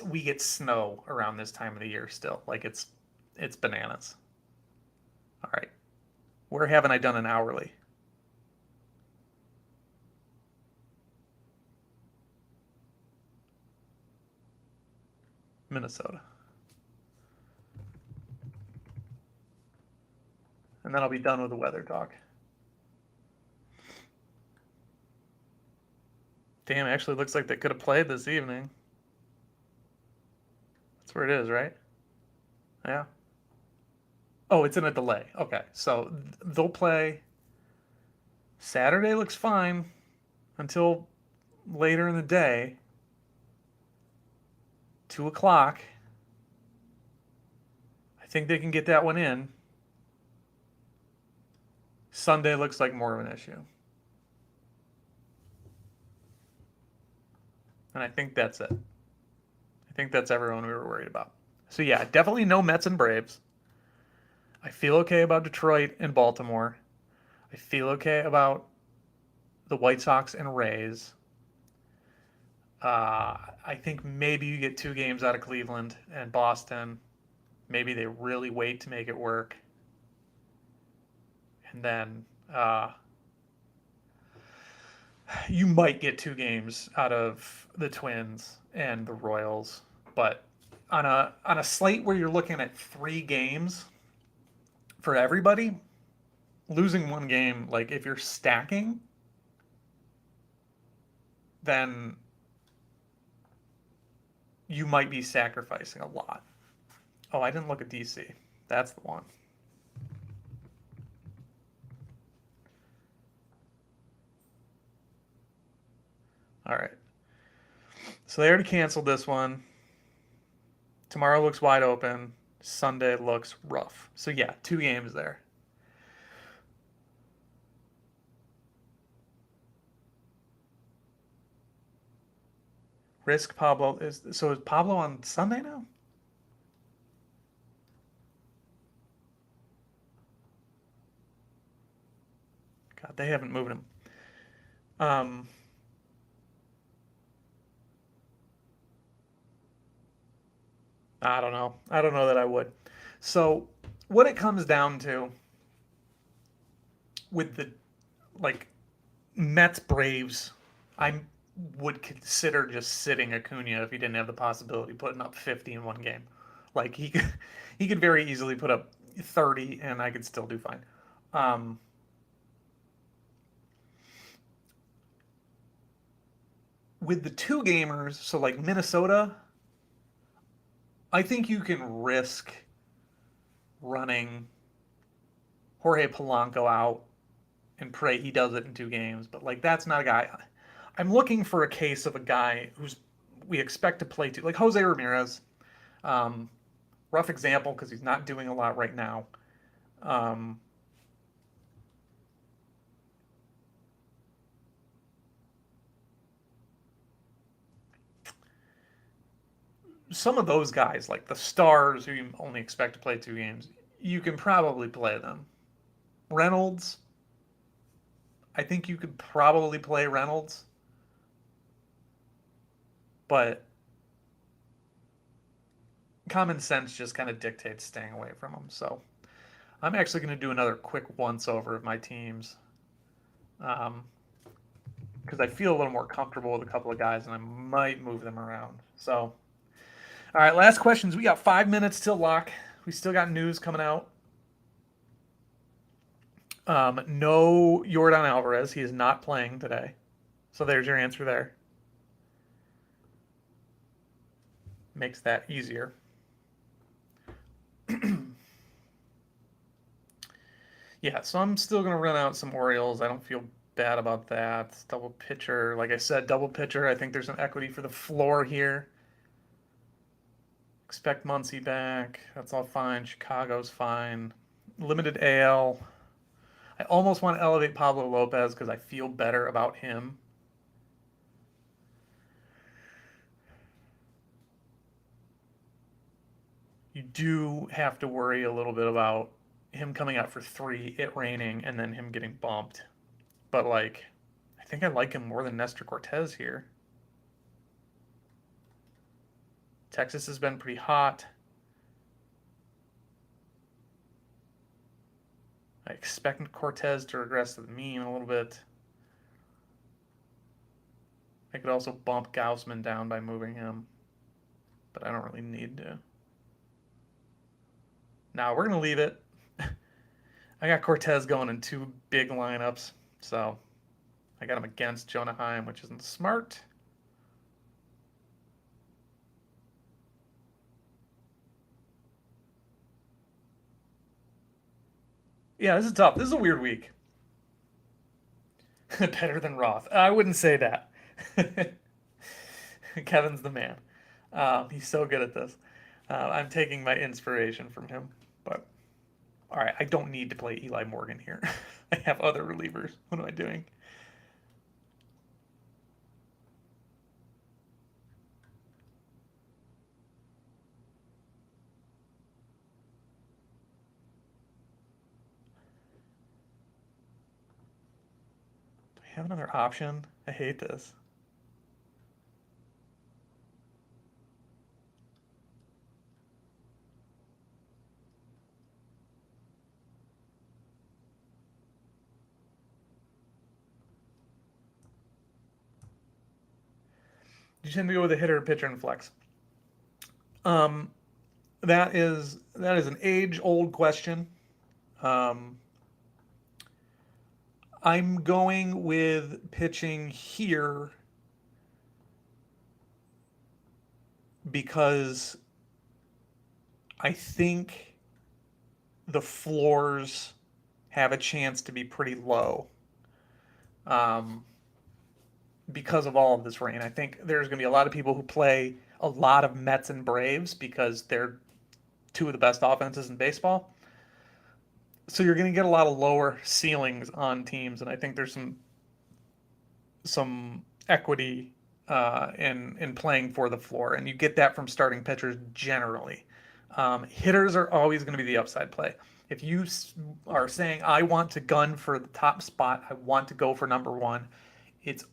We get snow around this time of the year still. Like, it's bananas. All right. Where haven't I done an hourly? Minnesota. And then I'll be done with the weather talk. Damn, it actually looks like they could have played this evening. That's where it is, right? Yeah. Oh, it's in a delay. Okay. So they'll play. Saturday looks fine until later in the day. 2 o'clock. I think they can get that one in. Sunday looks like more of an issue. And I think that's it. I think that's everyone we were worried about. So yeah, definitely no Mets and Braves. I feel okay about Detroit and Baltimore. I feel okay about the White Sox and Rays. I think maybe you get 2 games out of Cleveland and Boston. Maybe they really wait to make it work. And then you might get 2 games out of the Twins and the Royals. But on a slate where you're looking at 3 games for everybody, losing 1 game, like if you're stacking, then you might be sacrificing a lot. Oh, I didn't look at DC. That's the one. All right. So they already canceled this one. Tomorrow looks wide open. Sunday looks rough. So yeah, 2 games there. Risk Pablo is Pablo on Sunday now? God, they haven't moved him. Um, I don't know. I don't know that I would. So what it comes down to with the like Mets Braves, I would consider just sitting Acuna if he didn't have the possibility of putting up 50 in 1 game. Like he could very easily put up 30 and I could still do fine. Um, with the 2 gamers, so like Minnesota, I think you can risk running Jorge Polanco out and pray he does it in 2 games. But like that's not a guy. I'm looking for a case of a guy who's we expect to play like Jose Ramirez. Um, Rough example because he's not doing a lot right now. Um, some of those guys, like the stars who you only expect to play 2 games, you can probably play them. Reynolds, I think you could probably play Reynolds, but common sense just kind of dictates staying away from them. So I'm actually going to do another quick once over of my teams because I feel a little more comfortable with a couple of guys and I might move them around. So, all right, last questions. We got 5 minutes till lock. We still got news coming out. No Jordan Alvarez. He is not playing today. So there's your answer there. Makes that easier. Yeah, so I'm still going to run out some Orioles. I don't feel bad about that. Double pitcher. Like I said, double pitcher. I think there's an equity for the floor here. Expect Muncy back. That's all fine. Chicago's fine. limited AL. I almost want to elevate Pablo Lopez because I feel better about him. You do have to worry a little bit about him coming out for 3, it raining, and then him getting bumped. But, like, I think I like him more than Nestor Cortez here. Texas has been pretty hot. I expect Cortez to regress to the mean a little bit. I could also bump Gaussman down by moving him, but I don't really need to. Now we're going to leave it. I got Cortez going in 2 big lineups, so I got him against Jonah Heim, which isn't smart. Yeah, this is tough. This is a weird week. Better than Roth. I wouldn't say that. Kevin's the man. He's so good at this. I'm taking my inspiration from him. But, all right, I don't need to play Eli Morgan here. I have other relievers. What am I doing? Do I have another option? I hate this. You tend to go with a hitter, pitcher, and flex. Um, that is an age-old question. Um, I'm going with pitching here because I think the floors have a chance to be pretty low um, because of all of this rain. I think there's going to be a lot of people who play a lot of Mets and Braves because they're 2 of the best offenses in baseball. So you're going to get a lot of lower ceilings on teams, and I think there's some equity in playing for the floor, and you get that from starting pitchers generally. Hitters are always going to be the upside play. If you are saying I want to gun for the top spot, I want to go for number 1, it's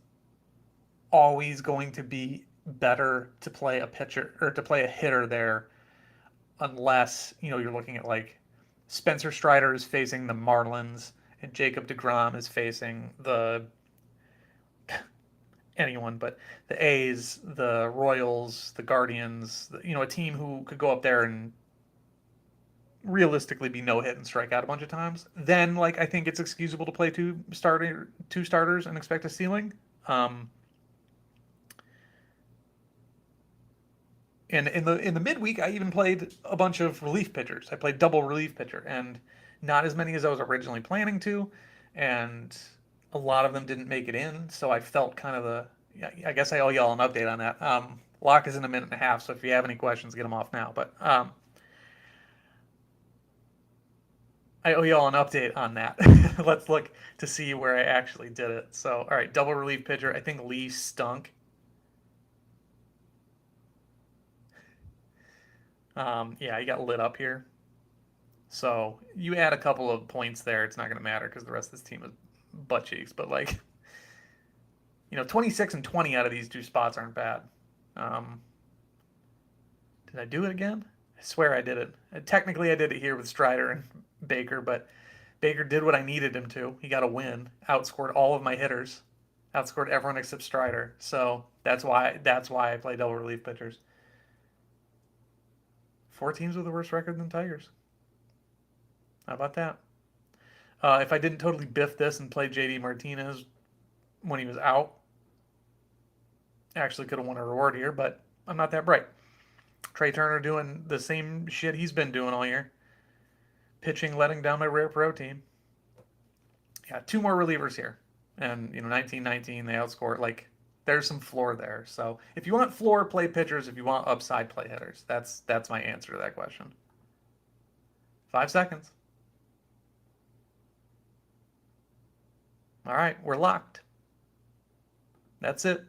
always going to be better to play a pitcher or to play a hitter there, unless you're looking at like Spencer Strider is facing the Marlins and Jacob DeGrom is facing the anyone, but the A's, the Royals, the Guardians, a team who could go up there and realistically be no hit and strike out a bunch of times. Then, like, I think it's excusable to play two starters and expect a ceiling. And in the midweek, I even played a bunch of relief pitchers. I played double relief pitcher, and not as many as I was originally planning to, and a lot of them didn't make it in. So I felt kind of I guess I owe y'all an update on that. Lock is in a minute and a half, so if you have any questions, get them off now. But I owe y'all an update on that. Let's look to see where I actually did it. So, all right, double relief pitcher. I think Lee stunk. Yeah, he got lit up here. So you add a couple of points there, it's not going to matter because the rest of this team is butt cheeks. But like, 26 and 20 out of these 2 spots aren't bad. Did I do it again? I swear I did it. Technically, I did it here with Strider and Baker, but Baker did what I needed him to. He got a win, outscored all of my hitters, outscored everyone except Strider. So that's why I play double relief pitchers. 4 teams with a worse record than Tigers. How about that? If I didn't totally biff this and play JD Martinez when he was out, actually could have won a reward here, but I'm not that bright. Trey Turner doing the same shit he's been doing all year. Pitching, letting down my rare pro team. Yeah, 2 more relievers here. And, 19-19, they outscore. Like, there's some floor there. So if you want floor, play pitchers. If you want upside, play hitters. That's my answer to that question. 5 seconds. All right, we're locked. That's it.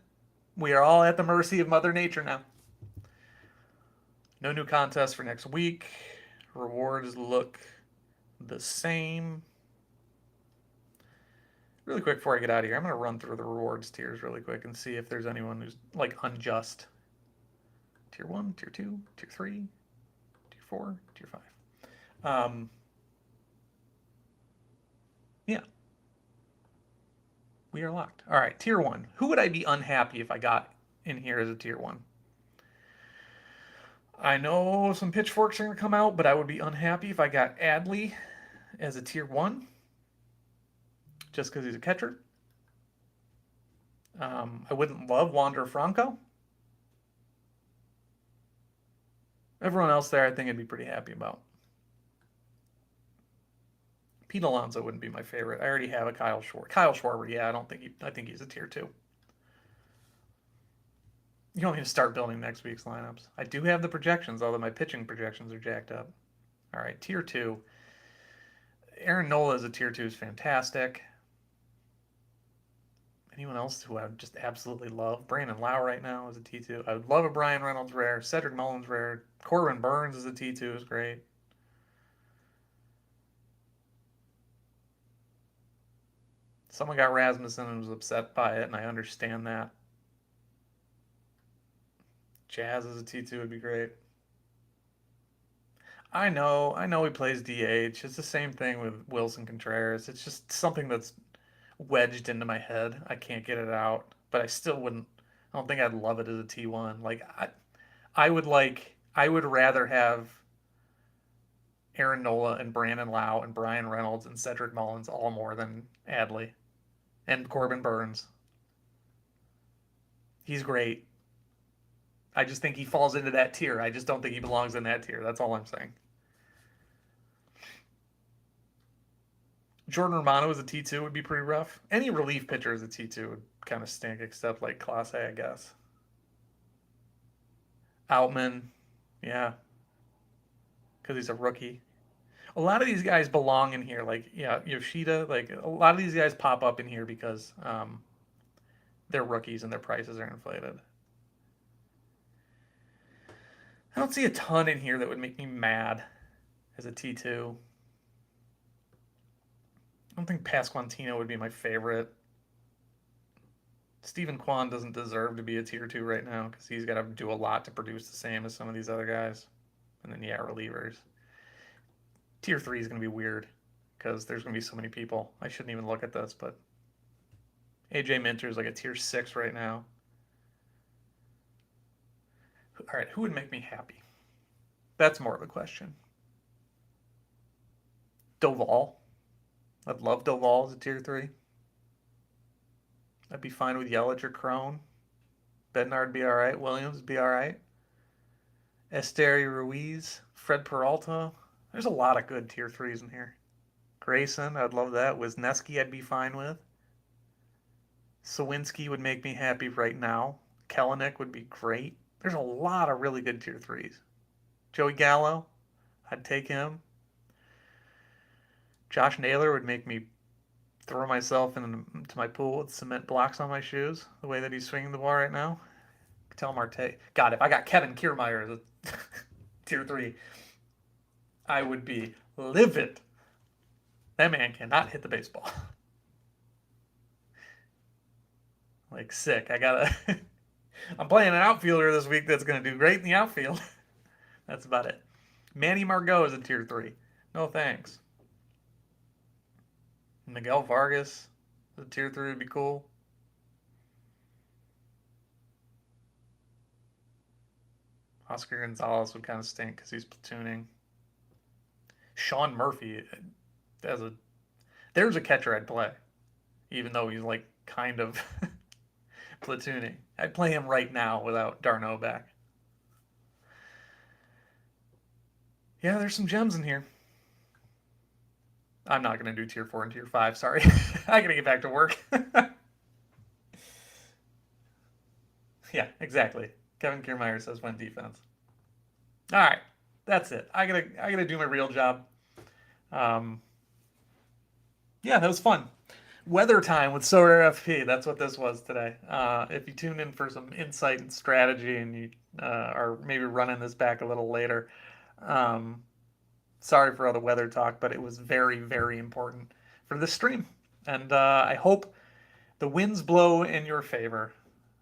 We are all at the mercy of Mother Nature now. No new contest for next week. Rewards look the same. Really quick before I get out of here, I'm going to run through the rewards tiers really quick and see if there's anyone who's like unjust. Tier 1, Tier 2, Tier 3, Tier 4, Tier 5. Yeah, we are locked. All right, Tier 1. Who would I be unhappy if I got in here as a Tier 1? I know some pitchforks are going to come out, but I would be unhappy if I got Adley as a Tier 1 just because he's a catcher. I wouldn't love Wander Franco. Everyone else there, I think I'd be pretty happy about. Pete Alonso wouldn't be my favorite. I already have a Kyle Schwarber. Kyle Schwarber, yeah, I think he's a Tier 2. You don't need to start building next week's lineups. I do have the projections, although my pitching projections are jacked up. All right, Tier 2. Aaron Nola as a Tier 2 is fantastic. Anyone else who I would just absolutely love? Brandon Lau right now is a T2. I would love a Brian Reynolds rare. Cedric Mullins rare. Corbin Burns as a T2 is great. Someone got Rasmussen and was upset by it, and I understand that. Jazz as a T2 would be great. I know he plays DH. It's the same thing with Wilson Contreras. It's just something that's wedged into my head. I can't get it out, but I still wouldn't. I don't think I'd love it as a T1. I would rather have Aaron Nola and Brandon Lau and Brian Reynolds and Cedric Mullins all more than Adley and Corbin Burns. He's great. I just think he falls into that tier. I just don't think he belongs in that tier. That's all I'm saying. Jordan Romano as a T2 would be pretty rough. Any relief pitcher as a T2 would kind of stink, except like Class A, I guess. Outman, yeah, because he's a rookie. A lot of these guys belong in here. Like, yeah, Yoshida, like, a lot of these guys pop up in here because they're rookies and their prices are inflated. I don't see a ton in here that would make me mad as a T2. I don't think Pasquantino would be my favorite. Stephen Kwan doesn't deserve to be a Tier 2 right now because he's got to do a lot to produce the same as some of these other guys. And then, yeah, relievers. Tier 3 is going to be weird because there's going to be so many people. I shouldn't even look at this, but AJ Minter is like a Tier 6 right now. All right, who would make me happy? That's more of a question. Doval. I'd love Doval as a Tier 3. I'd be fine with Yelich or Crone. Bednard be all right. Williams be all right. Esteri Ruiz. Fred Peralta. There's a lot of good Tier 3s in here. Grayson, I'd love that. Wisniewski, I'd be fine with. Sawinski would make me happy right now. Kellenic would be great. There's a lot of really good Tier 3s. Joey Gallo, I'd take him. Josh Naylor would make me throw myself into my pool with cement blocks on my shoes, the way that he's swinging the ball right now. Tell Marte. God, if I got Kevin Kiermaier as a Tier 3, I would be livid. That man cannot hit the baseball. Like, sick. I'm playing an outfielder this week that's going to do great in the outfield. That's about it. Manny Margot is a Tier 3. No thanks. Miguel Vargas, the Tier 3 would be cool. Oscar Gonzalez would kind of stink because he's platooning. Sean Murphy, there's a catcher I'd play, even though he's like kind of platooning. I'd play him right now without d'Arnaud back. Yeah, there's some gems in here. I'm not going to do Tier 4 and Tier 5, sorry. I got to get back to work. Yeah, exactly. Kevin Kiermaier says win defense. All right, that's it. I gotta do my real job. Yeah, that was fun. Weather time with Sorare FP. That's what this was today. If you tune in for some insight and strategy, and you are maybe running this back a little later, um, sorry for all the weather talk, but it was very, very important for this stream. And I hope the winds blow in your favor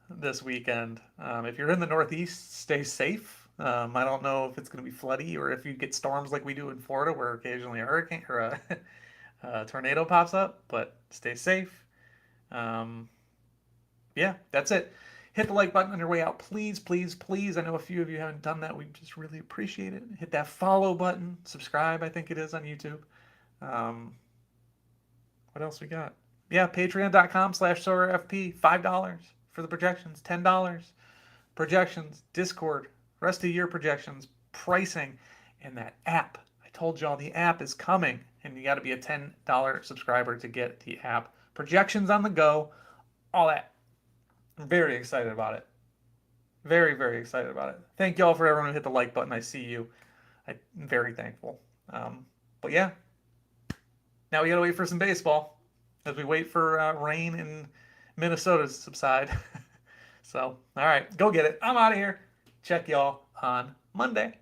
this weekend. If you're in the Northeast, stay safe. I don't know if it's going to be floody or if you get storms like we do in Florida, where occasionally a hurricane or a tornado pops up. But stay safe. Um, yeah, that's it. Hit the like button on your way out, please, please, please. I know a few of you haven't done that. We just really appreciate it. Hit that follow button. Subscribe, I think it is on YouTube. Um, what else we got? Yeah, patreon.com/SolarFP. $5 for the projections. $10 projections. Discord. Rest of year projections. Pricing. And that app. I told y'all the app is coming. And you got to be a $10 subscriber to get the app. Projections on the go. All that. I'm very excited about it. Very, very excited about it. Thank y'all for everyone who hit the like button. I see you. I'm very thankful. But yeah, now we gotta wait for some baseball as we wait for rain in Minnesota to subside. So, all right, go get it. I'm out of here. Check y'all on Monday.